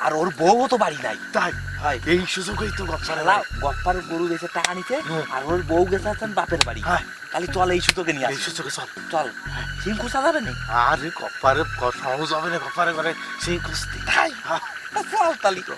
আর ওর বউও তো বাড়ি নাই। তাই হয় এই সুযোগই তো গপ্পার গরু গেছে টাকা নিতে, আর ওর বউ গেছে আছেন বাপের বাড়ি। তাহলে চল এই সুযোগে নিয়ে এই আসি। সুযোগে চল চল সিং খুঁজা যাবে না? আরে কপারে সহজ হবে না, কপারে করে সেই খুঁজতে। তাই চল তালি তো।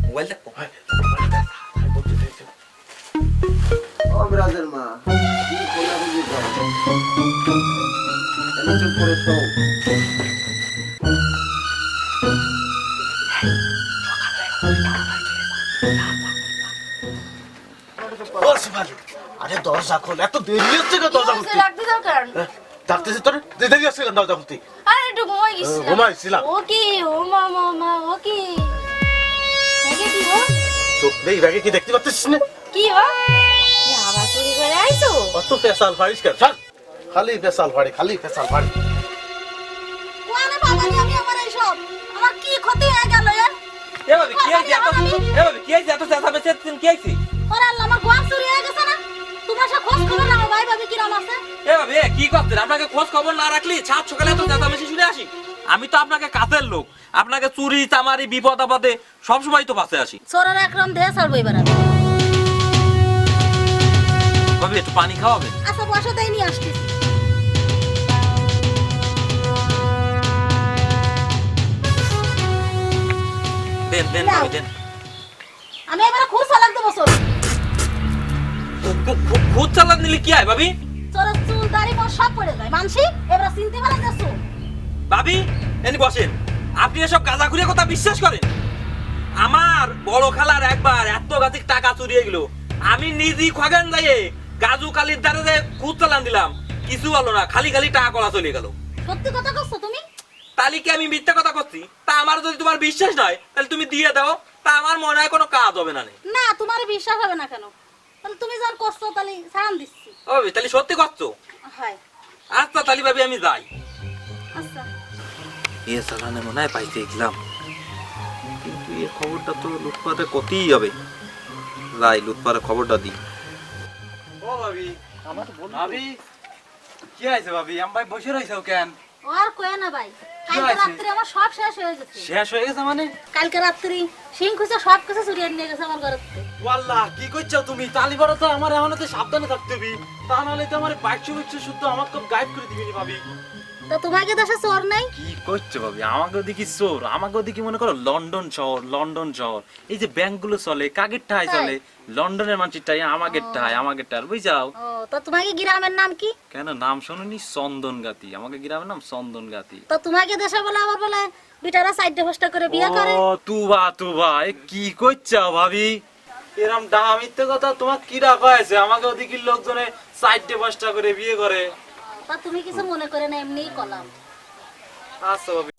মোবাইল দেখো। ও ব্রাদার মা কি খোলা খুঁজি করো এনে চুপ করে শো। আরে দরজা খোল, এত দেরি হচ্ছে কেন দরজা খুলতে? ডাকতেছি তোর, দেরি হচ্ছে কেন দরজা খুলতে? আরে একটু ঘুমাইছিলাম। ও কি ও মা ও কি ব্যাগে কি হো? চোখ নেই ব্যাগে, কি দেখতে পাচ্ছিস না? কি হো? আবার চুরি করে আইছো? অত পেশাল ফাড়িস কেন? ছাড়, খালি পেশাল ফাড়ি, খালি পেশাল ফাড়ি। কোনে বাবা নি আমি আমার এইসব আমার কি ক্ষতি হয়ে গেল এর? এভাবে কি হইছে এত চেঁচাবে চেঁচিন কি হইছে? ওরে আল্লাহ আমার গোয়াল চুরি হয়ে গেছে না? তোমার সব খোঁজ খবর নাও ভাই ভাবি কি নাম আছে? এভাবে কি করতেন? আপনাকে খোঁজ খবর না রাখলি সাত সকালে এত চেঁচামেচি শুনে আসি? আমি তো আপনাকে কাছের লোক, আপনাকে চুরি চামারি বিপদ আপদে সবসময় তো পাশে আসি। চোরের একরম দেহ ছাড়বো এবার আমি। ভাবি একটু পানি খাওয়াবেন? আচ্ছা বসো তাই নিয়ে আসতেছি। দেন দেন ভাবি দেন। আমি এবারে খুব চালাক দেবো চোর। খুদ চালান নিলে কি হয় ভাবি? চোরের চুল দাড়ি মোর সব পড়ে যায় মানসি এবারে চিনতে পারে যে চোর। ভাবি এনি বসেন। আপনি এসব গাঁজাখুরির কথা বিশ্বাস করেন? আমার বড় খালার একবার এত গাছিক টাকা চুরি হয়ে গেল, আমি নিজেই খগান যাইয়ে গাজু কালির দ্বারে যে খুদ চালান দিলাম, কিছু হলো না, খালি খালি টাকা কলা চলে গেল। সত্যি কথা কইছো তুমি? তাহলে কি আমি মিথ্যা কথা করছি? তা আমার যদি তোমার বিশ্বাস নয় তাহলে তুমি দিয়ে দাও, তা আমার মনে হয় কোনো কাজ হবে না। না তোমার বিশ্বাস হবে না কেন? তাহলে তুমি যখন করছো তাহলে সারান দিচ্ছি। ও ভাবি তাহলে সত্যি করছো? হয় আচ্ছা তাহলে ভাবি আমি যাই। আচ্ছা এ চালানে মনে হয় পাইতে গেলাম, কিন্তু এই খবরটা তো লুটপাতে করতেই হবে। যাই লুটপাতে খবরটা দিই। ও ভাবি, ভাবি কি হয়েছে ভাবি? আমি ভাই বসে রয়েছে কেন? ও আর কয়ে না ভাই, কালকে হয়েছে? রাত্রে আমার সব শেষ হয়ে গেছে। শেষ হয়ে গেছে মানে? কালকে রাত্রি সিং খুঁজে সব কিছু চুরিয়ে নিয়ে গেছে আমার ঘর থেকে। ওয়াল্লাহ কি করছো তুমি? তালি বড় তো আমার এমন তো সাবধানে থাকতে হবে, তা নাহলে তো আমার বাইকশো বিচ্ছু শুদ্ধ আমার তো গাইড করে দিবি ভাবি। তো তোমাকে দেশে চোর নাই? কি করছো ভাবি? আমাকে দেখি চোর, আমাকে দেখি মনে করো লন্ডন শহর, লন্ডন শহর এই যে ব্যাংকগুলো চলে কাগের ঠায় চলে, লন্ডনের মানুষটাই আমাদের ঠায় বুঝাও। ও তো তোমাকে গ্রামের নাম কি? কেন নাম শোনোনি? চন্দন গাতি, আমাকে গ্রামের নাম চন্দন গাতি। তো তোমাকে দেশে বলে আবার বলে বিটারা সাইডে ফস্টা করে বিয়ে করে। ও তুবা এ কি করছো ভাবি? এরম ডাহা মিথ্যে কথা তোমার কি রাখা আছে? আমাকে ওদিকে লোকজনে সাইডে পাঁচটা করে বিয়ে করে। তা তুমি কিছু মনে করে না, এমনিই কলাম। আচ্ছা ভাবি।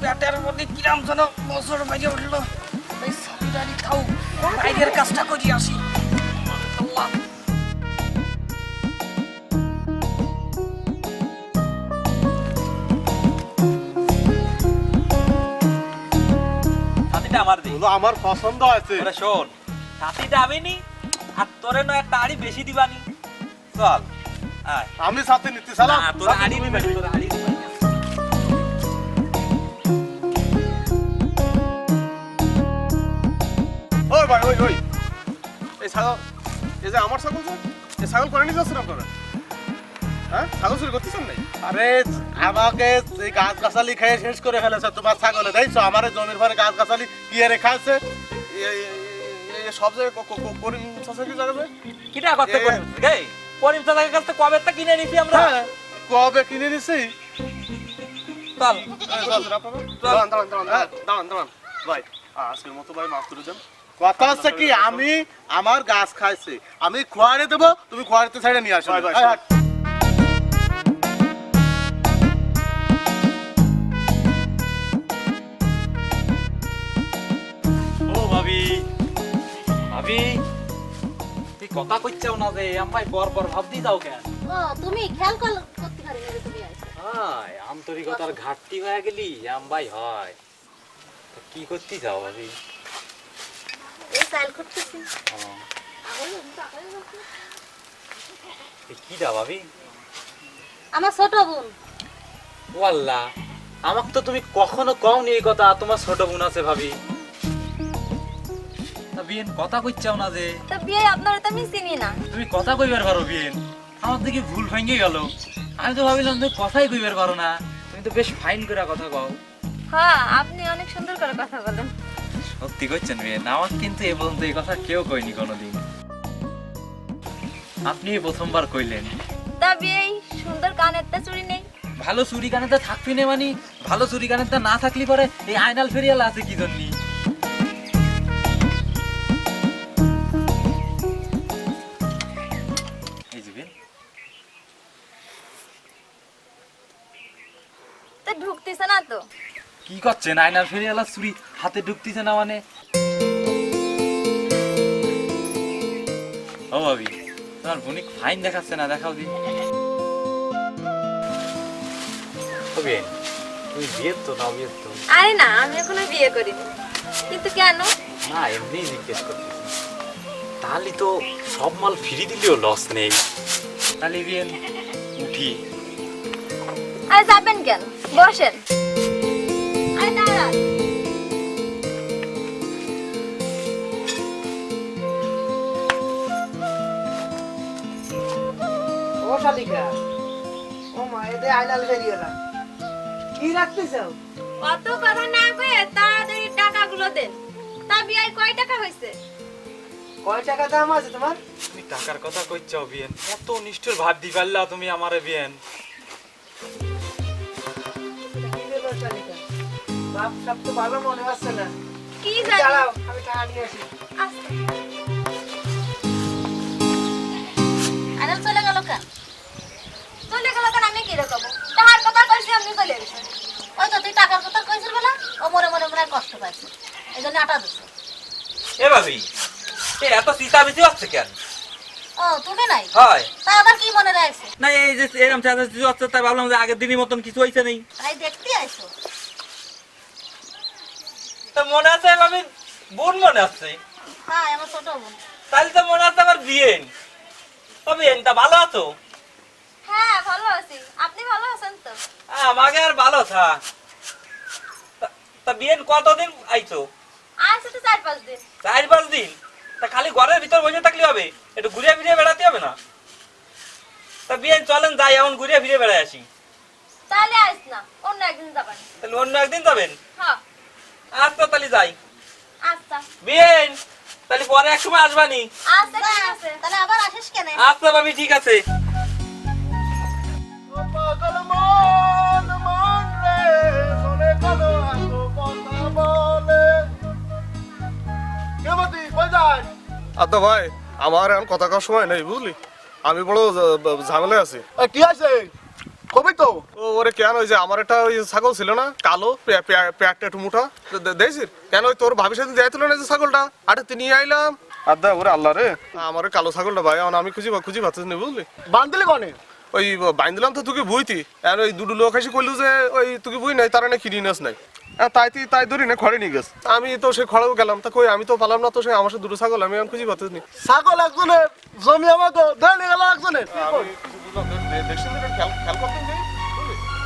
পেটের মধ্যে কিরাম যেন বছর বাইরে উঠলো, এই সাবিরানি খাও, বাইরের কাজটা করি আসি। আল্লাহ আমার পছন্দ আছে। ওরে শোন, ছাতিটা আমি নি আর তোরে নয় একটা আড়ি বেশি দিবানি। চল আয়। আমি সাথে নিতে সালাম। না, তোর আড়ি দিবানি, তোর আড়ি দিবানি। ওই ভাই ওই ওই এই ছাগল, এই যে আমার ছাগল, এই ছাগল করে নিয়ে যাচ্ছেন আপনারা? হ্যাঁ, ছাগল চুরি করতেছেন নাই? আরে আমাকে এই গাছ গাছালি খেয়ে শেষ করে ফেলেছে তোমার ছাগলে, দেখছো আমার জমির পরে গাছ গাছালি কি এর খাচ্ছে। সব জায়গায় করিম চাষা কি জায়গা যায়? কিটা করতে করিম গে? করিম চাচার কাছ থেকে কবে তা কিনে নিছি আমরা। হ্যাঁ, কবে কিনে নিছি? চল দাঁড়ান দাঁড়ান দাঁড়ান দাঁড়ান দাঁড়ান ভাই, আজকের মতো ভাই মাফ করে দেন। কথা হচ্ছে কি, আমি আমার গাছ খাইছি, আমি খোয়ারে দেবো, তুমি খোয়ারিতে ছেড়ে নিয়ে আসো। ও ভাবি, ভাবি তুই কথা কইছাও না যে আমায় বরবর ভাবদি যাও কেন? ও তুমি খেয়াল করতে পারি না যে তুমি আইছো। হাই, আন্তরিকতার ঘাটতি হয়ে গেলি ভাই হয়। তো কি করতে যাও ভাবি? এই সাইল করতেছি। কি দা ভাবি? আমার ছোট বোন। ওয়াল্লাহ, আমাকে তো তুমি কখনো কওনি এই কথা, তোমার ছোট বোন আছে ভাবি। তা বিয়েন কথা কইছাও না যে? তো বিয়ে আপনার তো আমি চিনি না। তুমি কথা কইবার পারো বিয়েন? আমার দিকে ভুল ভেঙে গেল। আমি তো ভাবিলাম তুমি কথাই কইবার পারো না। তুমি তো বেশ ফাইন করে কথা কও। হ্যাঁ, আপনি অনেক সুন্দর করে কথা বলেন। সত্যি কইছেন বিয়েন, আমার কিন্তু এ পর্যন্ত এই কথা কেউ কইনি কোনোদিন। আপনি প্রথমবার কইলেন। তা বিয়ে সুন্দর কানের তা চুরি নেই। ভালো চুরি কানেতে থাকবি না মানে? ভালো চুরি কানেতে না থাকলে পরে এই আয়নাল ফেরিয়াল আছে কি জন্য? এই যে বিয়েন, তো ঢুকতেছে না তো। কি করছেন? আয়নাল ফেরিয়াল চুরি হাতে ঢুকতেছে না মানে? ও ভাবি, তোমার বোনিক ফাইন দেখাচ্ছে না, দেখাও দি। ও বিয়েন, তুমি বিয়ের তো না? বিয়ের তো আরে না, আমি এখনো বিয়ে করিনি। কিন্তু কেন? না, এমনি জিজ্ঞেস করতেছি। তাহলে তো সব মাল ফ্রি দিলেও লস নেই। তাহলে বিয়েন উঠি। আরে যাবেন কেন? বসেন। আরে দাঁড়ান। ও শালিকা, ও মা, এতে আইনাল বেরিয়েলা কি রাখতেছ? অত কথা না কয়ে তাড়াতাড়ি টাকাগুলো দেন। তা বিয়ে কয় টাকা হয়েছে? কয় টাকা দাম আছে তোমার? তুমি টাকার কথা কইছাও বিয়েন? এত নিষ্ঠুর ভাব দি পারলা তুমি আমারে বিয়েন? কি ব্যাপার শালিকা, বাপ সব তো ভালো মনে হচ্ছে না। কি জানি। দাঁড়াও, আমি টাকা নিয়ে আসি। আস্তে। আরে চলে গেল কেন? চলে গেল কেন? আমি কি রকম টাকার কথা কইছি, আপনি চলে গেছেন। ওই তো তুই টাকার কথা কইছিস বলে ও মনে মনে মনে কষ্ট পাইছে, এই জন্য আটা দিচ্ছে। এ ভাবি, এ এত চিতা বেশি হচ্ছে কেন? ও তুমি নাই? হয় তা আবার কি মনে রাখছে? না, এই যে এরকম চাচা চিচু হচ্ছে, তাই ভাবলাম যে আগের দিনের মতন কিছু হয়েছে নেই। তাই দেখতে আইছো? তো মনে আছে ভাবি? বোন মনে আছে? হ্যাঁ, আমার ছোট বোন। তাহলে তো মনে আছে আবার বিয়েন। তবে তা ভালো আছো? হ্যাঁ, ভালো আছি। আপনি ভালো আছেন তো? আমাকে আর ভালো থা। তা বিয়েন কতদিন আইছো? আজকে তো 4-5 দিন। 4-5 দিন? তা খালি ঘরের ভিতর বসে থাকলে হবে? একটু ঘুরে ফিরে বেড়াতে হবে না? তা বিয়েন চলেন যাই, এখন ঘুরে ফিরে বেড়াই আসি। তাহলে আইস না, অন্য একদিন যাবেন। তাহলে অন্য একদিন যাবেন? হ্যাঁ। আচ্ছা তাহলে যাই। আচ্ছা। বিয়েন তাহলে পরে এক সময় আসবানি। আচ্ছা, ঠিক আছে। তাহলে আবার আসিস কেন? আচ্ছা ভাবি, ঠিক আছে। পাগল মন মন রে, শোনে কালো এত কথা বলে। কে মতি, কই যাই? আচ্ছা ভাই, আমার এখন কথা কওয়ার সময় নেই বুঝলি, আমি বড় ঝামেলা আছি। কি আছে কবি তো? ওরে কেন, ওই যে আমার একটা ওই ছাগল ছিল না, কালো, পেটটা একটু মুঠা, দেখছিস কেন? ওই তোর ভাবির সাথে যাইছিল না যে ছাগলটা, আরে তিনি আইলাম। আদা ওরে আল্লাহ রে, আমার কালো ছাগলটা ভাই এখন আমি খুঁজি পাচ্ছিস না বুঝলি। বান্ধলি কনে? ওই বাইন্দিলাম তো তুকে বুঝতি, আর ওই দুটো লোক এসে কইলু যে ওই তুকে বুঝি নাই, তারা না কিনি নাস নাই। তাই ধরি না খড়ে নিয়ে গেছে আমি তো সে খড়েও গেলাম তা কই আমি তো পালাম না তো সে আমার সাথে দুটো ছাগল আমি এখন খুঁজি পাচ্ছি ছাগল একজনের জমি আমাকে দেয় নিয়ে গেল একজনের দেখছেন খেয়াল করতেন যে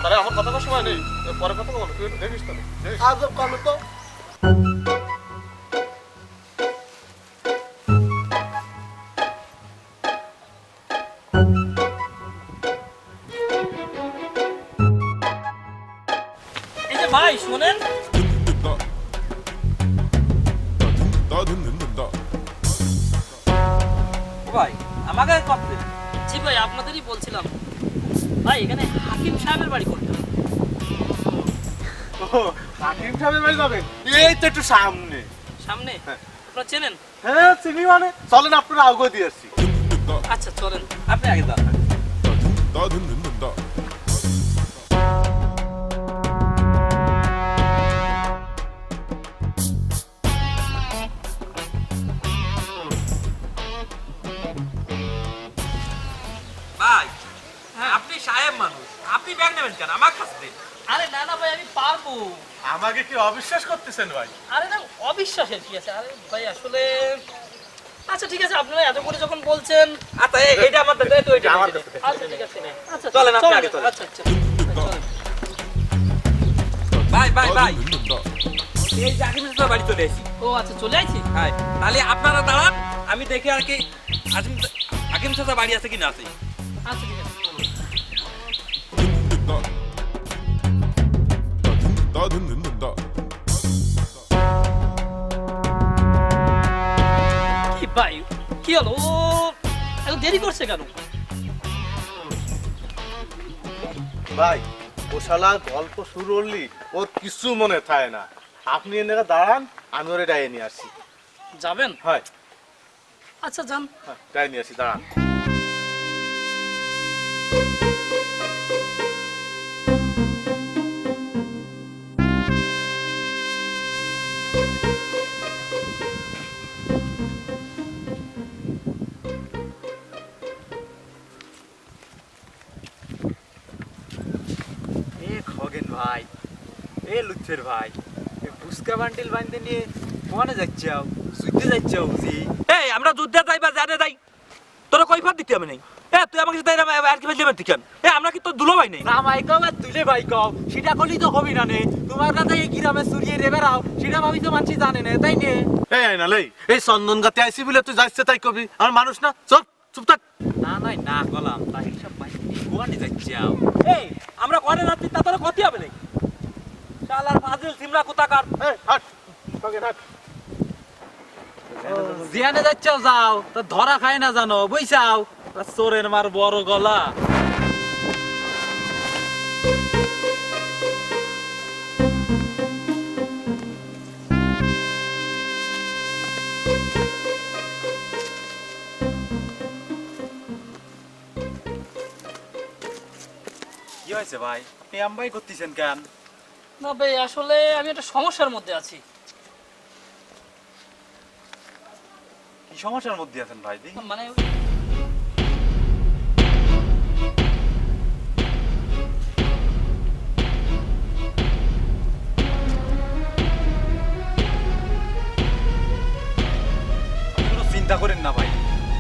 তাহলে আমার কথা সময় নেই পরে কথা বলো তুই একটু দেখিস তাহলে আজব কামে তো এই যে ভাই শুনেন ভাই আমাকে করতে জি ভাই আপনাদেরই বলছিলাম ভাই এখানে হাকিম সাহেবের বাড়ি কোনটা? হাকিম সাহেবের বাড়ি যাবেন এই তো একটু সামনে সামনে আপনারা চেনেন? হ্যাঁ চিনি মানে চলেন আপনারা আগে দিয়ে আসছি আচ্ছা চলেন। আপনি আগে যান ভাই আপনি সাহেব মানুষ আপনি ব্যাগ নেবেন কেন আমার কাছে দেন। আরে না না ভাই আমি পারবো। আমাকে কি অবিশ্বাস করতেছেন ভাই আরে না অবিশ্বাসের কি আছে? আরে ভাই আসলে আচ্ছা ঠিক আছে আপনারা এত করে যখন বলছেন আচ্ছা এইটা আমার দাদা তো এটা আমার কাছে আচ্ছা ঠিক আছে আচ্ছা চলেন, আপনি আগে চলেন। আচ্ছা আচ্ছা চলেন। ভাই এই যে হাকিম চাচার বাড়ি চলে এসেছি ও আচ্ছা চলে আইছি। হ্যাঁ তাহলে আপনারা দাঁড়ান আমি দেখি আর কি হাকিম চাচা বাড়ি আছে কি না আছে আচ্ছা ঠিক আছে কি ভাই কি হলো ও এত দেরি করছে কেন? ভাই ও শালা গল্প শুরু করলি ওর কিছু মনে থাকে না আপনি এনে দাঁড়ান আমি ওরে ডাইয়ে নিয়ে আসছি যাবেন? হয় আচ্ছা যান। ডাইয়ে নিয়ে আসি দাঁড়ান এ খগেন ভাই এ লুচ্ছের ভাই এ ফুসকা বান্ডিল বাঁধতে নিয়ে কোনে যাচ্ছাও যুদ্ধে যাচ্ছাও বুঝি এই আমরা যুদ্ধে যাই বা জানে যাই তোরা কৈফাত দিতে হবে নাই তুই আমাকে তাই আর কি ফেলতে পারতি কেন আমরা কি তোর দুলো ভাই নেই না ভাই কও আর তুলে ভাই কও সেটা কলি তো হবি না নে তোমার কাছে এই গ্রামে সুরিয়ে রে বেড়াও সেটা ভাবি তো মানছি জানে না তাই নে এই আইনা লই এই চন্দন গাতে আইছি বলে তুই যাচ্ছে তাই কবি আমার মানুষ না চুপ চুপ থাক না নয় না গলাম তাই সব ভাই কোনে যাচ্ছাও এই আমরা করে রাত্রি তা তোরা ক্ষতি হবে নাই শালার ফাজিল সিমরা কোথাকার এই হাট খগেন হাট জিয়ানে যাচ্ছাও যাও তা ধরা খায় না জানো বইছাও চোরের মার বড় গলা কি হয়েছে ভাই আপনি আমবাই করতেছেন কেন? না ভাই আসলে আমি একটা সমস্যার মধ্যে আছি। কি সমস্যার মধ্যে আছেন ভাই দেখি মানে আপনি কোনো চিন্তা করেন না ভাই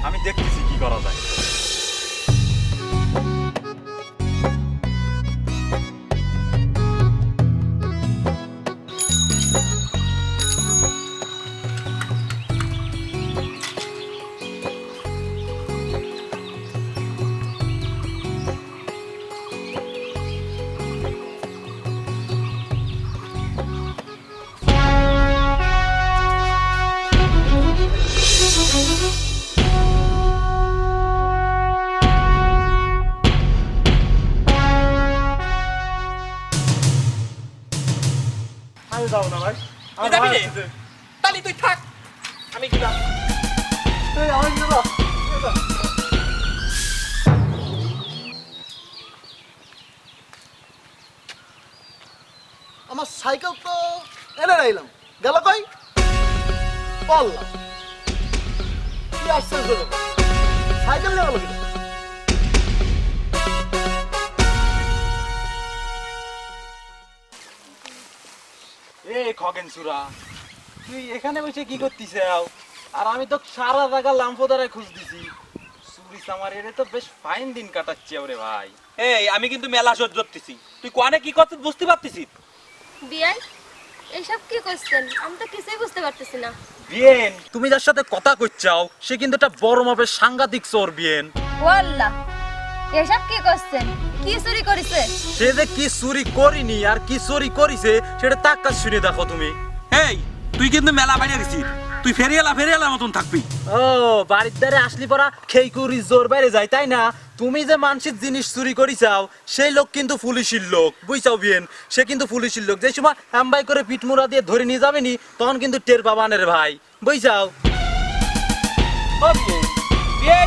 আমি দেখতেছি কি করা যায় আমি যাও না ভাই তুই যাবি রে? তাহলে তুই থাক আমি গেলাম এই আমি গেলাম আমার সাইকেল তো এনে রাইলাম গেল কই পাল্লা কি আশ্চর্য সাইকেল নিয়ে গেল কি খগেন সুরা, তুই এখানে বসে কি করতিস? আর আমি তো সারা জায়গা লাম্পোদারে খুঁজ দিছি, চুরি চামারের তো বেশ ফাইন দিন কাটাচ্ছি ওরে ভাই। এই আমি কিন্তু মেলা সহ্য করতেছি, তুই কোয়ানে কি করছিস বুঝতে পারতেছিস? বিয়াই এইসব কি করছেন? আমি তো কিছুই বুঝতে পারতেছি না। বিয়েন, তুমি যার সাথে কথা কইছাও সে কিন্তু একটা বড় মাপের সাংঘাতিক চোর বিয়েন। ওয়াল্লাহ, এসব কি করছেন? কি চুরি করেছে? সে যে কি চুরি করিনি আর কি চুরি করিছে সেটা তাক্কা শুনে দেখো তুমি। এই তুই কিন্তু মেলা বাইরে গেছিস, তুই ফেরিয়ালা মতন থাকবি। ও বাড়ির দ্বারে আসলি পরা খেই কুরি জোর বাইরে যায় তাই না? তুমি যে মানুষের জিনিস চুরি করিছাও সেই লোক কিন্তু পুলিশের লোক, বুঝছাও বিয়েন? সে কিন্তু পুলিশের লোক, যে সময় হামবাই করে পিঠমুড়া দিয়ে ধরে নিয়ে যাবে নি তখন কিন্তু টের পাবানের ভাই, বুঝছাও? ও বিয়ে বিয়ে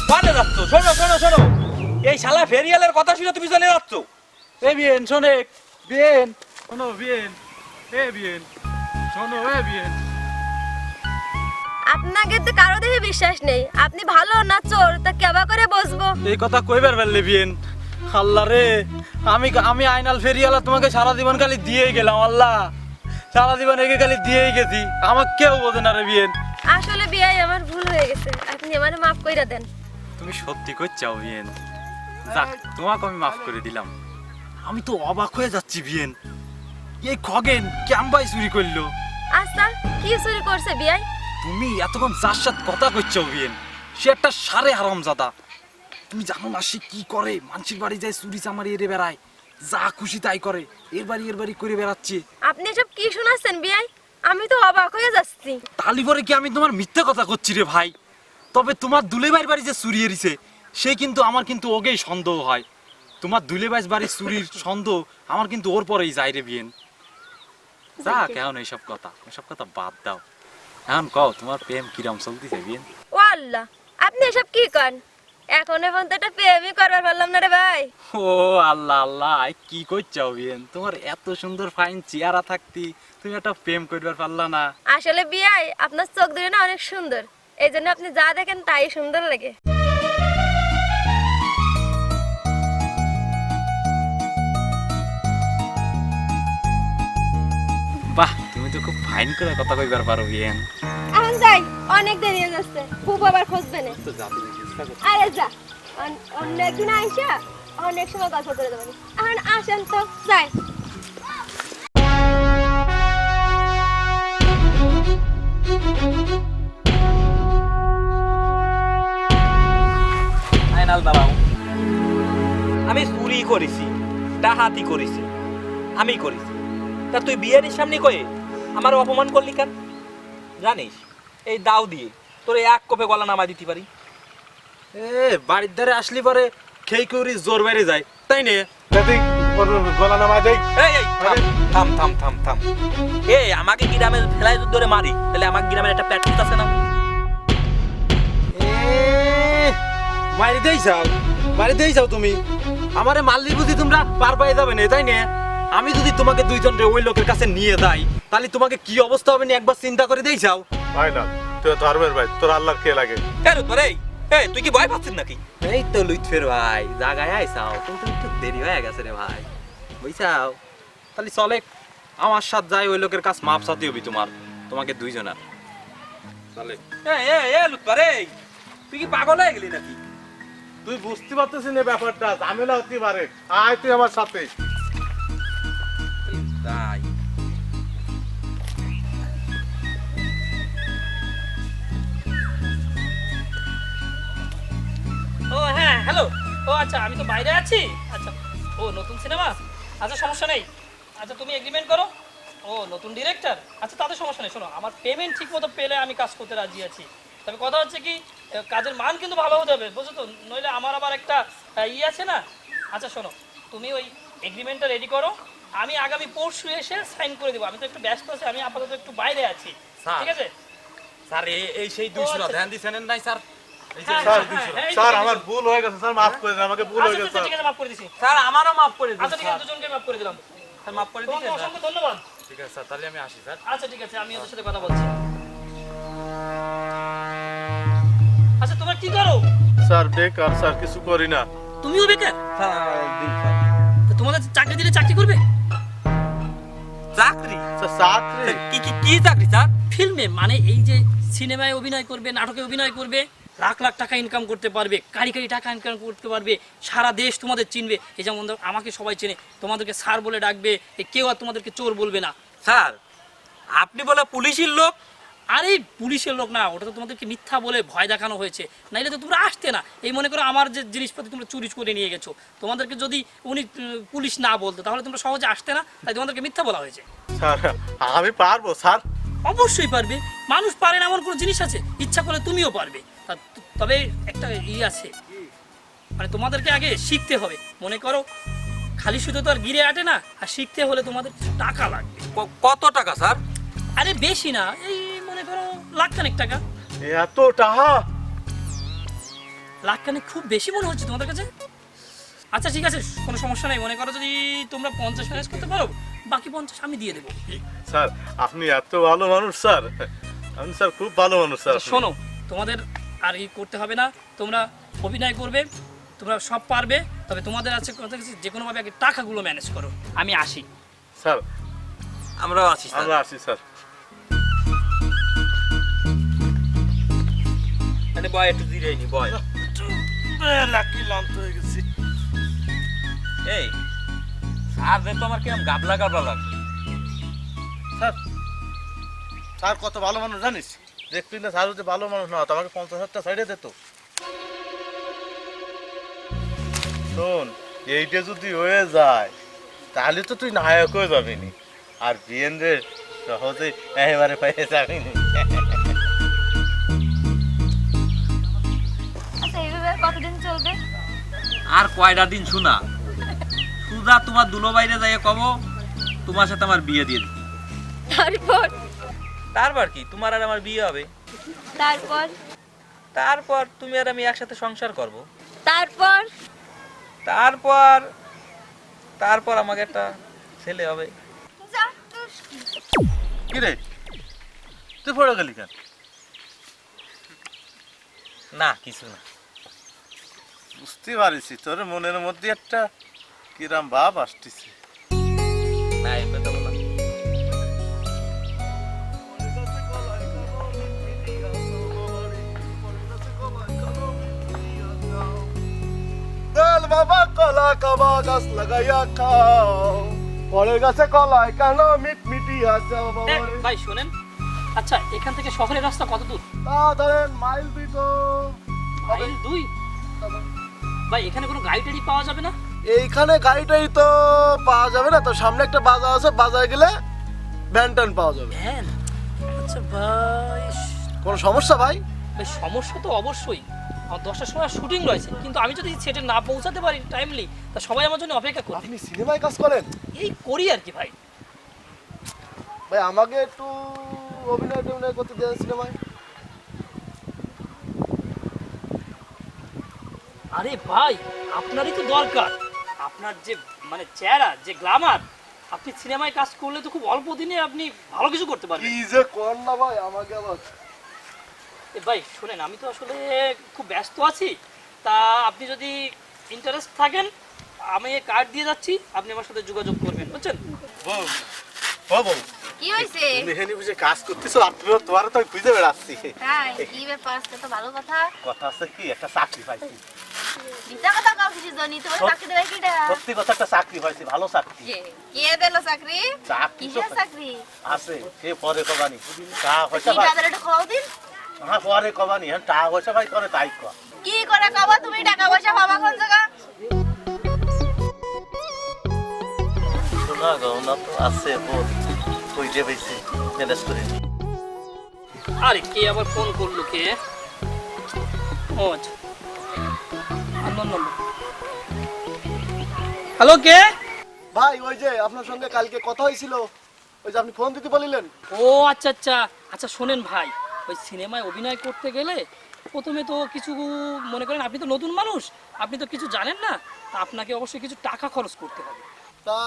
কোয়ানে যাচ্ছ? শোনো শোনো শোনো, এই শালা ফেরিয়ালের কথা শুনে তুমি চলে যাচ্ছ। এ বিয়েন শোনে, বিয়েন শোনো, বিয়েন এ বিয়েন শোনো, এ বিয়েন আপনাকে তো কারো দেখে বিশ্বাস নেই, আপনি ভালো না চোর তা কেবা করে বসবো? এই কথা কইবার পারলে বিয়েন? আল্লাহ রে, আমি আইনাল ফেরিয়ালা তোমাকে সারা জীবন খালি দিয়েই গেলাম, আল্লাহ সারা জীবন একে খালি দিয়েই গেছি, আমাকে কেউ বোঝে না রে বিয়েন। আসলে বিয়াই আমার ভুল হয়ে গেছে, আপনি আমারে মাফ কইরা দেন। তুমি সত্যি কইছাও বিয়েন, যাক তোমাকে আমি মাফ করে দিলাম। আমি তো অবাক হয়ে যাচ্ছি বিয়েন, এই খগেন ক্যাম্বাই চুরি করলো। আচ্ছা কি চুরি করছে বিয়াই? তুমি এতক্ষণ যার সাথে কথা কইছাও বিয়েন, সে একটা সারে হারামজাদা। তুমি জানো না সে কি করে? মানুষের বাড়ি যায় চুরি চামারি এড়ে বেড়ায়, যা খুশি তাই করে, এর বাড়ি করে বেড়াচ্ছে। আপনি এসব কি শোনাচ্ছেন বিয়াই? আমি তো অবাক হয়ে যাচ্ছি। তালি পরে কি আমি তোমার মিথ্যে কথা করছি রে ভাই? তবে তোমার দুলেভাইয়ের বাড়ি যে চুরি এরিছে সে কিন্তু আমার কিন্তু ওকেই সন্দেহ হয়। তোমার দুলেভাইয়ের বাড়ির চুরির সন্দেহ আমার কিন্তু ওর পরেই যায় রে বিয়েন। যা কেমন এইসব কথা বাদ দাও। এখন কও তোমার প্রেম কিরম চলতেছে বিয়েন? ও আল্লাহ, আপনি এসব কি করেন? এখন পর্যন্ত একটা প্রেমই করবার পারলাম না রে ভাই। ও আল্লাহ আল্লাহ, কি করছাও বিয়েন? তোমার এত সুন্দর ফাইন চেহারা থাকতি তুমি একটা প্রেম করবার পারলা না? আসলে বিয়াই আপনার চোখ দুটো না অনেক সুন্দর, এই জন্য আপনি যা দেখেন তাই সুন্দর লাগে। বাহ, তুমি তো খুব ফাইন করে কথা কইবার পারো বিয়েন। এখন যাই, অনেক দেরি হয়ে যাচ্ছে, খুব আবার খুঁজবে না। আরে যা, অন্য একদিন আইসা অনেক সময় গল্প করে দেবেন। এখন আসেন তো যাই। আইনাল দাঁড়াও, আমি চুরি করেছি, ডাহাতি করেছি, আমি করেছি, তা তুই বিয়ের সামনে কয়ে আমার অপমান করলি কেন? জানিস এই দাও দিয়ে তোর এক কোপে গলা নামা দিতে পারি। এ বাড়ির ধারে আসলি পরে খেই কুরি জোর বাইরে যায় তাই নে? গলা নামায় দেই। এই এই থাম থাম থাম থাম থাম, এই আমাকে গ্রামে ফেলাই ধরে মারি তাহলে আমার গ্রামের একটা প্র্যাকটিস আছে না? মারি দেই যাও তুমি আমারে মারলি বুঝি তোমরা পার পায়ে যাবে না তাই নে? আমি যদি তোমাকে দুইজন রে ওই লোকের কাছে নিয়ে যাই তাহলে তোমাকে কি অবস্থা হবে না একবার চিন্তা করে দেই যাও। ভাই না, তুই ধর্মের ভাই, তোর আল্লাহর কে লাগে? কেন তোর এই তুই কি ভয় পাচ্ছিস নাকি? এই তো লুৎফের ভাই জায়গায় আইসাও, কিন্তু একটু দেরি হয়ে গেছে রে ভাই, বুঝছাও? তাহলে চলে আমার সাথে যাই, ওই লোকের কাছে মাপ সাথে হবি তোমাকে দুইজনের। চলে তুই কি পাগল হয়ে গেলি নাকি? তুই বুঝতে পারতেছিস না ব্যাপারটা, ঝামেলা হতে পারে। আয় তুই আমার সাথে। তাই ও হ্যাঁ হ্যালো, ও আচ্ছা আমি তো বাইরে আছি। আচ্ছা ও নতুন সিনেমা, আচ্ছা সমস্যা নেই। আচ্ছা তুমি এগ্রিমেন্ট করো। ও নতুন ডিরেক্টর, আচ্ছা তাদের সমস্যা নেই। শোনো আমার পেমেন্ট ঠিক মতো পেলে আমি কাজ করতে রাজি আছি, তবে কথা হচ্ছে কি কাজের মান কিন্তু ভালো হতে হবে, বুঝছো তো? নইলে আমার আবার একটা আছে না। আচ্ছা শোনো, তুমি ওই এগ্রিমেন্টটা রেডি করো, আমি আগামী পরশু এসে সাইন করে দেবো। আমি তো একটু ব্যস্ত আছি, আমি আপাতত একটু বাইরে আছি, ঠিক আছে? স্যার এই সেই 200 ধ্যান দিছেন নাই স্যার? স্যার আমার ভুল হয়ে গেছে স্যার, মাফ করে দেন আমাকে, ভুল হয়ে গেছে। ঠিক আছে মাফ করে দিছি স্যার, আমারও মাফ করে দিন। আচ্ছা ঠিক আছে, দুজনকে মাফ করে দিলাম। স্যার মাফ করে দিন। তোমাকে অসংখ্য ধন্যবাদ। ঠিক আছে স্যার, তাহলে আমি আসি স্যার। আচ্ছা ঠিক আছে, আমি ওদের সাথে কথা বলছি। আচ্ছা তোমরা কি করো? স্যার বেকার স্যার, কিছু করি না। তুমিও বেকার? স্যার দিন স্যার। তো তোমাদের চাকরি দিলে চাকরি করবে? চাকরি? চাকরি কি কি কি চাকরি স্যার? ফিল্মে মানে এই যে সিনেমায় অভিনয় করবে, নাটকে অভিনয় করবে, লাখ লাখ টাকা ইনকাম করতে পারবে, কারি কারি টাকা ইনকাম করতে পারবে, সারা দেশ তোমাদের চিনবে। এই যেমন ধরো আমাকে সবাই চেনে, তোমাদেরকে স্যার বলে ডাকবে, কেউ আর তোমাদেরকে চোর বলবে না। স্যার আপনি বলে পুলিশের লোক? আরে পুলিশের লোক না, ওটা তো তোমাদেরকে মিথ্যা বলে ভয় দেখানো হয়েছে, নাইলে তো তোমরা আসতে না। এই মনে করো আমার যে জিনিসপত্র তোমরা চুরি করে নিয়ে গেছো, তোমাদেরকে যদি উনি পুলিশ না বলতো তাহলে তোমরা সহজে আসতে না, তাই তোমাদেরকে মিথ্যা বলা হয়েছে। স্যার আমি পারবো স্যার। অবশ্যই পারবে, মানুষ পারে না এমন কোনো জিনিস আছে? ইচ্ছা করলে তুমিও পারবে। তবে একটা আছে, মানে তোমাদেরকে আগে শিখতে হবে। মনে করো খালি শুধু তো আর গিরে আটে না, আর শিখতে হলে তোমাদের কিছু টাকা লাগবে। কত টাকা স্যার? আরে বেশি না, এই মনে করো লাখখানেক টাকা। এত টাকা? লাখখানেক খুব বেশি মনে হচ্ছে তোমাদের কাছে? আচ্ছা ঠিক আছে, কোনো সমস্যা নেই। মনে করো যদি তোমরা 50 ম্যানেজ করতে পারো, বাকি 50 আমি দিয়ে দেবো। স্যার আপনি এত ভালো মানুষ স্যার, আমি স্যার খুব ভালো মানুষ স্যার। আচ্ছা, শোনো, তোমাদের আর করতে হবে না, তোমরা অভিনয় করবে, তোমরা সব পারবে। তবে তোমাদের আছে কথা যে কোনোভাবে আগে টাকাগুলো ম্যানেজ করো। আমি আসি স্যার। আমরাও আছি স্যার। আমরা আসি স্যার। আরে বয় একটু জিরে নি বয়। লাকি লান্ত হয়ে গেছি। এই স্যার দেখো আমার কিরম গাবলা গাবলা লাগছে। স্যার স্যার কত ভালো মানুষ জানিস? দেখবি না স্যার যদি ভালো মানুষ না হতো আমাকে 50,000 সাইডে দিত। শোন, এইটা যদি হয়ে যায় তাহলে তো তুই নায়ক হয়ে যাবি নি, আর বীরেন্দ্র সহজে একেবারে পেয়ে যাবি নি। আচ্ছা এইভাবে কতদিন চলবে? আর কয়টা দিন শোনা, সুদা তোমার দুলো বাইরে যাই কব তোমার সাথে আমার বিয়ে দিয়ে দিই। তারপর? তারপর কি, তোমার আর আমার বিয়ে হবে। তারপর? তারপর তুমি আর আমি একসাথে সংসার করব। তারপর? তারপর তারপর আমাকে একটা ছেলে হবে। যা তুই কি রে তুই পড়ে গেলি কেন? না কিছু না। বুঝতে পারিস তোর মনের মধ্যে একটা কিরাম ভাব আসতেছে। না এই কথা বলা। দল বাবা কলা কাবা গাছ লাগাইয়া খাও, পরে গাছে কলায় কেন মিট মিটিয়া যাও বাবা রে। ভাই শোনেন, আচ্ছা এখান থেকে শহরের রাস্তা কত দূর? তা ধরেন মাইল 2 তো। মাইল 2? ভাই এখানে কোনো গাড়ি টাড়ি পাওয়া যাবে না? এইখানে গাড়িটাই তো পাওয়া যাবে না, তো সামনে একটা বাজার আছে, বাজারে গেলে ভ্যান ট্যান পাওয়া যাবে। ভ্যান? আচ্ছা ভাই, কোনো সমস্যা ভাই? ভাই সমস্যা তো অবশ্যই, আমার 10টার সময় শুটিং রয়েছে, কিন্তু আমি যদি সেটে না পৌঁছাতে পারি টাইমলি, তা সবাই আমার জন্য অপেক্ষা করবে। আপনি সিনেমায় কাজ করেন? এই করি আর কি ভাই। ভাই আমাকে একটু অভিনয় টভিনয় করতে দেন সিনেমায়। আরে ভাই আপনারই তো দরকার, আপনার যে মানে চেহারা, যে গ্ল্যামার, আপনি সিনেমায় কাজ করলে তো খুব অল্প দিনে আপনি ভালো কিছু করতে পারবেন। কি যে কর না ভাই আমাকে আবার। এ ভাই শোনেন, আমি তো আসলে খুব ব্যস্ত আছি, তা আপনি যদি ইন্টারেস্ট থাকেন আমি কার্ড দিয়ে যাচ্ছি, আপনি আমার সাথে যোগাযোগ করবেন, বুঝছেন? বউ বউ কি হইছে? তুমি এখানে বসে কাজ করতেছো, আপনিও তোমার তো খুঁজে বেড়াচ্ছি। তাই কি ব্যাপার? আজকে তো ভালো কথা। কথা আছে কি, একটা চাকরি পাইছি। মিথ্যা কথা কাউ কিছু জানি তো চাকরি দেবে কিটা? সত্যি কথা, একটা চাকরি পাইছি, ভালো চাকরি। কে দিল চাকরি? চাকরি তো কিসের চাকরি? আছে, কে পরে কবানি টাকা পয়সা কি ভাই। বাজারে একটু খাও দিন। হ্যাঁ পরে কবানি, হ্যাঁ টাকা পয়সা ভাই করে তাই কর। কি করে খাবা তুমি? টাকা পয়সা পাবা কোন জায়গা? শোনা গহনা তো আছে, কই যে বেশি ম্যানেজ করে নি। আরে কে আবার ফোন করলো কে? ও আচ্ছা, আননোন নম্বর। হ্যালো কে? ভাই ওই যে আপনার সঙ্গে কালকে কথা হয়েছিল, ওই যে আপনি ফোন দিতে বলিলেন। ও আচ্ছা আচ্ছা আচ্ছা, শোনেন ভাই, ওই সিনেমায় অভিনয় করতে গেলে প্রথমে তো কিছু, মনে করেন আপনি তো নতুন মানুষ, আপনি তো কিছু জানেন না, তা আপনাকে অবশ্যই কিছু টাকা খরচ করতে হবে। তা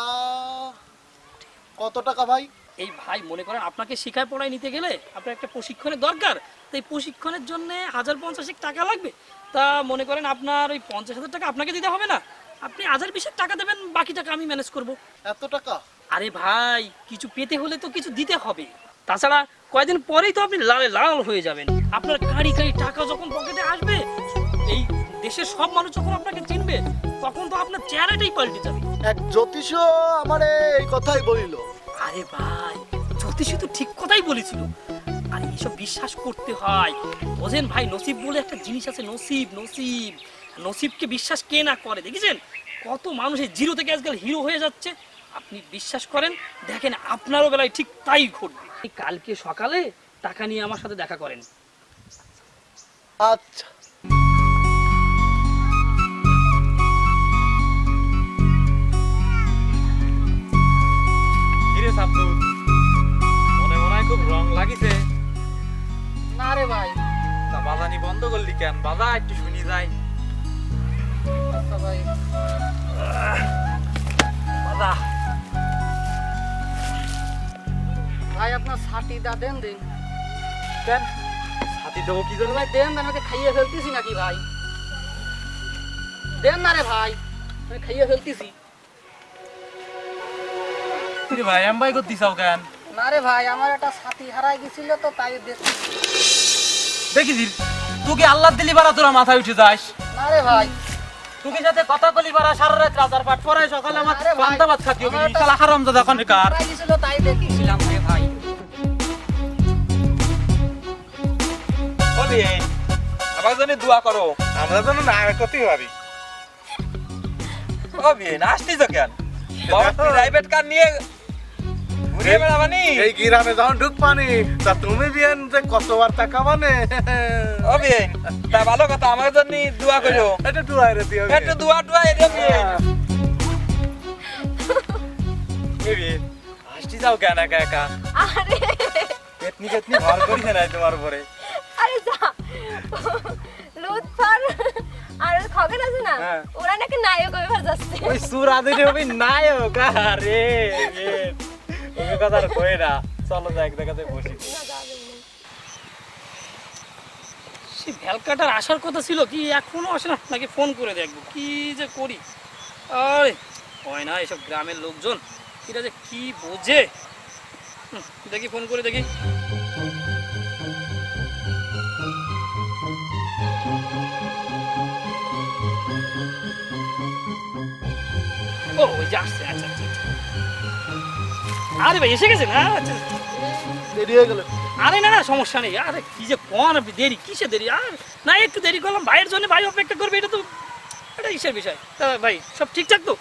কত টাকা ভাই? এই ভাই মনে করেন আপনাকে শিখায় পড়ায় নিতে গেলে আপনার একটা প্রশিক্ষণের দরকার, তো এই প্রশিক্ষণের জন্য 1050 টাকা লাগবে। তা মনে করেন আপনার ওই 50,000 টাকা আপনাকে দিতে হবে না, আপনি 1020 টাকা দেবেন, বাকি টাকা আমি ম্যানেজ করব। এত টাকা? আরে ভাই কিছু পেতে হলে তো কিছু দিতে হবে, তাছাড়া কয়েকদিন পরেই তো আপনি লালে লাল হয়ে যাবেন। আপনার কাঁড়ি কাঁড়ি টাকা যখন পকেটে আসবে, এই দেশের সব মানুষ যখন আপনাকে চিনবে, তখন তো আপনার চেহারাটাই পাল্টে যাবে। এক জ্যোতিষ আমারে এই কথাই বলিল। আরে ভাই জ্যোতিষী তো ঠিক কথাই বলেছিল। আরে এসব বিশ্বাস করতে হয়, বোঝেন ভাই, নসিব বলে একটা জিনিস আছে, নসিব নসিব। নসিবকে বিশ্বাস কে না করে, দেখেছেন কত মানুষ এই জিরো থেকে আজকাল হিরো হয়ে যাচ্ছে। আপনি বিশ্বাস করেন, দেখেন আপনারও বেলায় ঠিক তাই ঘটবে। কালকে সকালে টাকা নিয়ে আমার সাথে দেখা করেন। আচ্ছা কিরে সাবদুল, মনে মনে হয় খুব রং লাগিছে। না রে ভাই। তা বাজানি বন্ধ করলি কেন? বাজা একটু শুনি যাই। আচ্ছা ভাই। বাজা। ভাই আপনার ছাতিটা দেন দিন। কেন ছাতি দেবো কি জন্য? ভাই দেন, আমাকে খাইয়ে ফেলতেছি নাকি ভাই? দেন না রে ভাই, আমি খাইয়ে ফেলতেছি। কিরে ভাই এম ভাই করতে চাও কেন? না রে ভাই, আমার একটা ছাতি হারাই গেছিল তো তাই দেখছি। দেখিস তুই আল্লাহ দিলি বারা তোরা মাথায় উঠে যাস। না রে ভাই, তুই সাথে কথা বলি বারা সারা রাত রাজার পাঠ পড়ায়, সকালে আমার আরে ভাই, পান্তা ভাত খাতি হবে। আমার একটা- শালা হারামজাদা এখন কার? হারাই গেছিল তাই দেখছিলাম রে ভাই। বলি আমার জন্য দোয়া করো। আমরা যেন নায়কই পারি। ও বিয়ে আসতিস কেন? প্রাইভেট কার নিয়ে ঘুরে বেড়াবানি? এই গ্রামে যখন ঢুক পানি, তা তুমি বিয়েন যে কতবার টাকা মানে ও বিয়ে তা ভালো কথা, আমার জন্য দোয়া করো। এটা টুয়াই রে দিও। একটু দোয়া টোয়া এটা বিয়ে। আসতে যাও কেন একা একা? আরে পেতনি পেতনি ভর করিস না তোমার উপরে। আরে যা লুৎফর আর খগেন আছে না, হ্যাঁ। ওরা নাকি নায়ক হয়ে যাচ্ছে। ওই সুরাদিনে হবে নায়ক। আরে ওই কথা আর কই না, চলো যাই এক জায়গাতে বসি। সে ভ্যালকাটার আসার কথা ছিল, কি এখনো আসে না? নাকি ফোন করে দেখবো কি যে করি। আরে হয় না, এসব গ্রামের লোকজন এরা যে কি বোঝে। দেখি ফোন করে দেখি। ও ওই যে আসছে, আচ্ছা আচ্ছা আচ্ছা। আরে ভাই এসে গেছে না? আচ্ছা দেরি হয়ে গেল। আরে না না সমস্যা নেই। আরে কি যে কোন আপনি দেরি, কিসে দেরি? আর না একটু দেরি করলাম, ভাইয়ের জন্য ভাই অপেক্ষা করবে, এটা তো এটা ইসের বিষয়। তা ভাই সব ঠিকঠাক তো?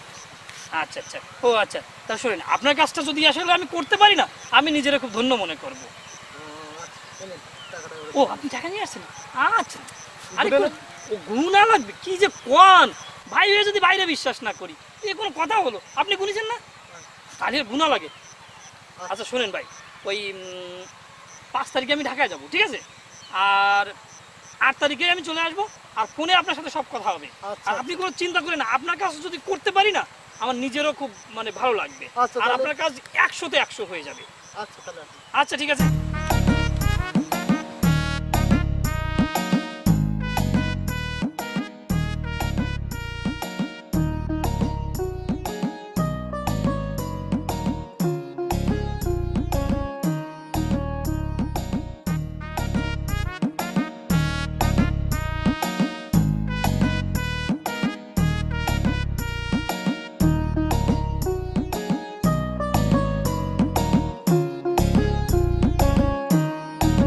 আচ্ছা আচ্ছা, ও আচ্ছা। তা শোনেন, আপনার কাজটা যদি আসলে আমি করতে পারি না, আমি নিজেরা খুব ধন্য মনে করব। ও আপনি টাকা নিয়ে আসছেন? আচ্ছা। আরে ও গুণা লাগবে কি যে কোন ভাই হয়ে যদি বাইরে বিশ্বাস না করি, এ কোনো কথা হলো? আপনি গুনেছেন না? তাহলে গুণা লাগে। আচ্ছা শোনেন ভাই, ওই 5 তারিখে আমি ঢাকায় যাব, ঠিক আছে? আর 8 তারিখে আমি চলে আসবো, আর ফোনে আপনার সাথে সব কথা হবে। আর আপনি কোনো চিন্তা করেন না, আপনার কাজ যদি করতে পারি না, আমার নিজেরও খুব মানে ভালো লাগবে। আচ্ছা, আর তাহলে- আপনার কাজ 100-তে 100 হয়ে যাবে। আচ্ছা তাহলে আচ্ছা ঠিক আছে।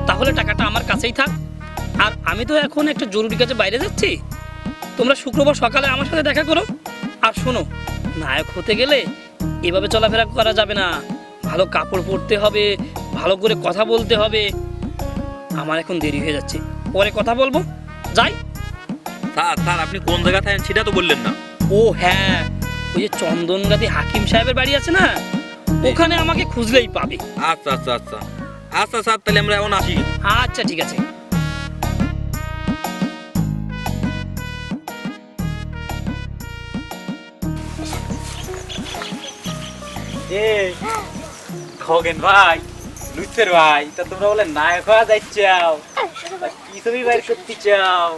তাহলে টাকাটা আমার কাছেই থাক। আর আমি তো এখন একটা জরুরি কাজে বাইরে যাচ্ছি, তোমরা শুক্রবার সকালে আমার সাথে দেখা করো। আর শোনো, নায়ক হতে গেলে এভাবে চলাফেরা করা যাবে না, ভালো কাপড় পরতে হবে, ভালো করে কথা বলতে হবে। আমার এখন দেরি হয়ে যাচ্ছে, পরে কথা বলবো, যাই। স্যার স্যার আপনি কোন জায়গা থাকেন সেটা তো বললেন না। ও হ্যাঁ, ওই যে চন্দনগাতি হাকিম সাহেবের বাড়ি আছে না, ওখানে আমাকে খুঁজলেই পাবে। আচ্ছা আচ্ছা আচ্ছা আচ্ছা স্যার, তাহলে আমরা এখন আসি। আচ্ছা ঠিক আছে। খগেন ভাই, লুচ্ছের ভাই, তা তোমরা বলে নায়ক হওয়া যাচ্ছাও, কি ছবি বাইর করতে চাও?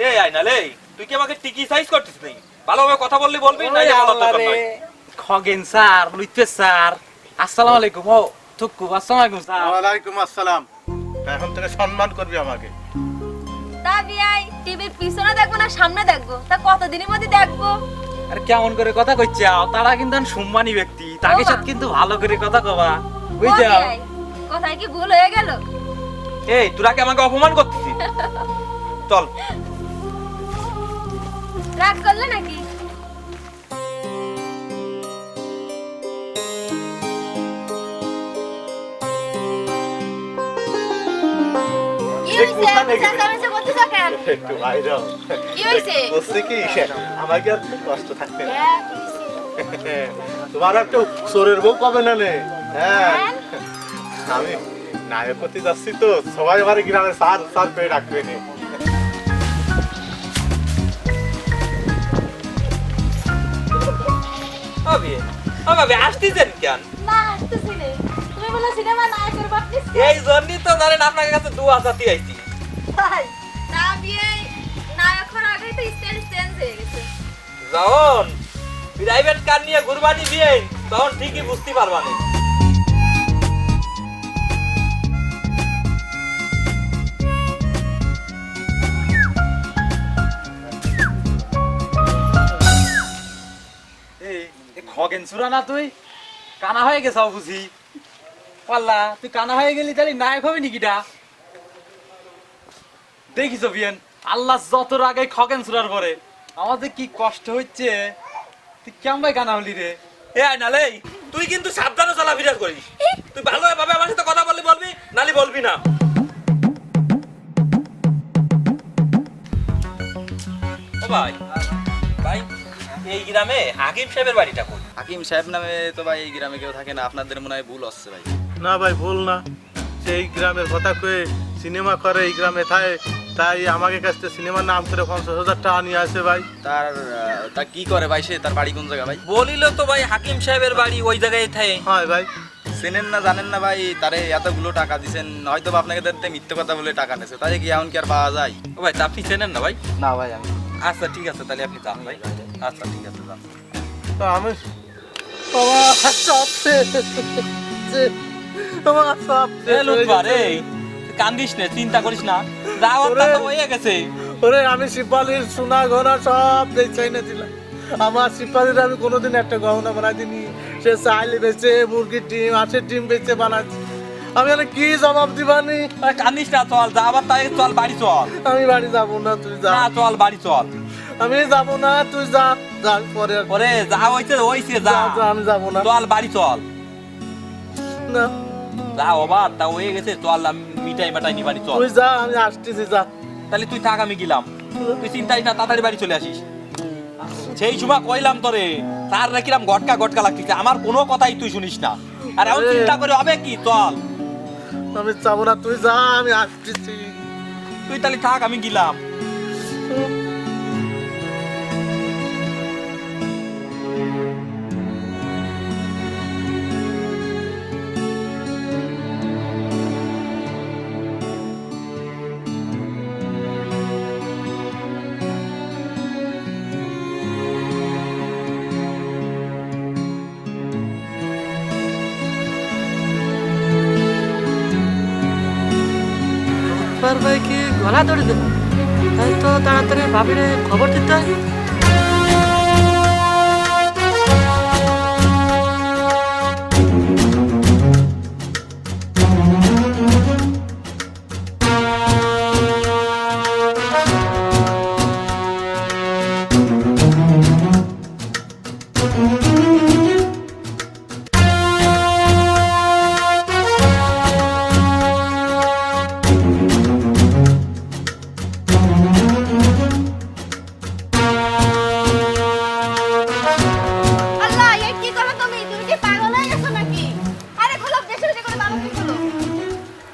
এই আইনাল, এই তুই কি আমাকে টিকি সাইজ করছিস নাকি? ভালোভাবে কথা বললি বলবি, না ওই বলার আল্লাহ দরকার রে, নাই। খগেন স্যার, লুইতে স্যার, আসসালামু আলাইকুম। ও থুকু, আসসালামু আলাইকুম স্যার। ওয়ালাইকুম আসসালাম। এখন থেকে সম্মান করবি আমাকে। তা বিয়াই টিভির পিছনে দেখবো না সামনে দেখবো? তা কতদিনের মধ্যে দেখবো? আর কেমন করে কথা কইছাও? তারা কিন্তু সম্মানী ব্যক্তি, তাকে সাথে কিন্তু ভালো করে কথা কবা, ও বুঝছাও? বিয়াই, কথায় কি ভুল হয়ে গেল? এই তোরা কি আমাকে অপমান করতেছিস? চল। রাগ করলে নাকি? কি হইছে? চেঁচামেচি করতেছো কেন? একটু বাইরে হও। কি হইছে? বলছি কি আমাকে আর কষ্ট থাকবে না। হ্যাঁ, কি হইছে? তোমার একটু চোরের বউ পাবে না নে। হ্যাঁ হ্যাঁ? আমি নায়কতি যাচ্ছি তো, সবাই আমার গ্রামে সার সার পেয়ে ডাকবে নে। ভাবি আসতেছেন কেন? না, আসতেছি নে। তুমি বলে সিনেমা নায়কের বাপ নিচ্ছ? এই জন্যই তো জানেন আপনার কাছে দুয়া চাতি আইছি। তাই? তা বিয়াই নায়ক হওয়ার আগেই তো স্টাইল চেঞ্জ হয়ে গেছে। যখন প্রাইভেট কার নিয়ে ঘুরবানি দিয়ে তখন ঠিকই বুঝতে পারবা না। এই খগেন সুরা না তুই? কানা হয়ে গেছাও বুঝি? পাল্লা, তুই কানা হয়ে গেলি তাহলে নায়ক হবে নাকিটা? দেখিস বিয়ান, আল্লাহ যত আগে খগেন সুরার পরে আমাদের কি কষ্ট হচ্ছে। তুই কেমন ভাই কানা হলি রে? এ নালে তুই কিন্তু সাবধানে চলাফেরা করিস। তুই ভালোভাবে আমার সাথে কথা বললি বলবি, নালি বলবি না। ও ভাই, ভাই এই গ্রামে হাকিম সাহেবের বাড়িটা কই? হাকিম সাহেব নামে তো ভাই এই গ্রামে কেউ থাকে না, আপনাদের মনে হয় ভুল হচ্ছে ভাই। না ভাই ভুল না, সেই গ্রামের কথা কয়ে সিনেমা করে এই গ্রামে থাকে, তাই আমাকে কাছ থেকে সিনেমার নাম করে 50,000 টাকা নিয়ে আসে ভাই। তা কি করে ভাই সে? তার বাড়ি কোন জায়গা ভাই? বলিল তো ভাই হাকিম সাহেবের বাড়ি ওই জায়গায় থাকে। হয় ভাই। চেনেন না জানেন না ভাই, তারে এতগুলো টাকা দিছেন, হয়তো বা আপনাকে তাদের মিথ্যে কথা বলে টাকা নেছে, তাই কি এমন কি আর পাওয়া যায়? ও ভাই তা আপনি চেনেন না ভাই? না ভাই আমি। আচ্ছা ঠিক আছে, তাহলে আপনি যান ভাই। আচ্ছা ঠিক আছে, যান। তো আমি আমার সব শেষ। আমার সব এ শেষ হয়ে লুৎফা রে, গেছে। তুই কান্দিস না, চিন্তা করিস না, যাওয়ার তা তো হয়ে গেছে। ওরে আমি শিপালির সোনা গহনা সব চাইনা দিলাম। আমার শিপালির আমি কোনোদিন একটা গহনা বানাই দিনি। সে চাইলে বেচে, মুরগির ডিম, হাঁসের ডিম বেচে বানাচ্ছি। আমি আর কি জবাব দিবানি? আরে কান্দিস না, চল যাবার তাই, চল বাড়ি চল। আমি বাড়ি যাবো না, তুই যা। না চল বাড়ি চল। আমি যাবো না, তুই যা। যা আমি পরে আর- ওরে যা হইছে হইছে, যা। যা, যা, আমি যাবো না। চল বাড়ি চল। না, যা ওবার তা হয়ে গেছে, চল মিটাই মাটাই নি বাড়ি চল। তুই যা, আমি আসতেছি, যা। তাহলে তুই থাক, আমি গেলাম। তুই চিন্তাই না, তাড়াতাড়ি বাড়ি চলে আসিস। সেই সময় কইলাম তোরে, তার নাকিরাম গটকা গটকা লাগতেছে, আমার কোনো কথাই তুই শুনিস না। আর এখন আরে। চিন্তা করে হবে কি? চল আমি যাবো না, তুই যা, আমি আসতেছি। তুই তাহলে থাক, আমি গেলাম। তোর ভাই কি গলা ধরে দেব? তাই তো তাড়াতাড়ি ভাবিরে খবর দিতে হয়। আল্লাহ, এই কি করো তুমি? তুমি কি পাগল হয়ে গেছো নাকি? আরে খোলো, বেশি বেশি করে দাও, কি খোলো।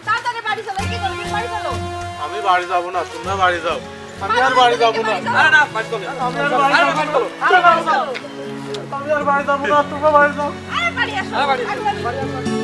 তাড়াতাড়ি বাড়ি চলো, কি করো? বাড়ি চলো। আমি বাড়ি যাবো না, তোমরা বাড়ি যাও। আমি আর বাড়ি যাবো না। আরে না, বাড়ি চল। আমি আর বাড়ি যাবো না। আমি আর বাড়ি যাবো না, তোমরা বাড়ি যাও। আরে বাড়ি আসো। আরে বাড়ি। আগে বাড়ি আসো।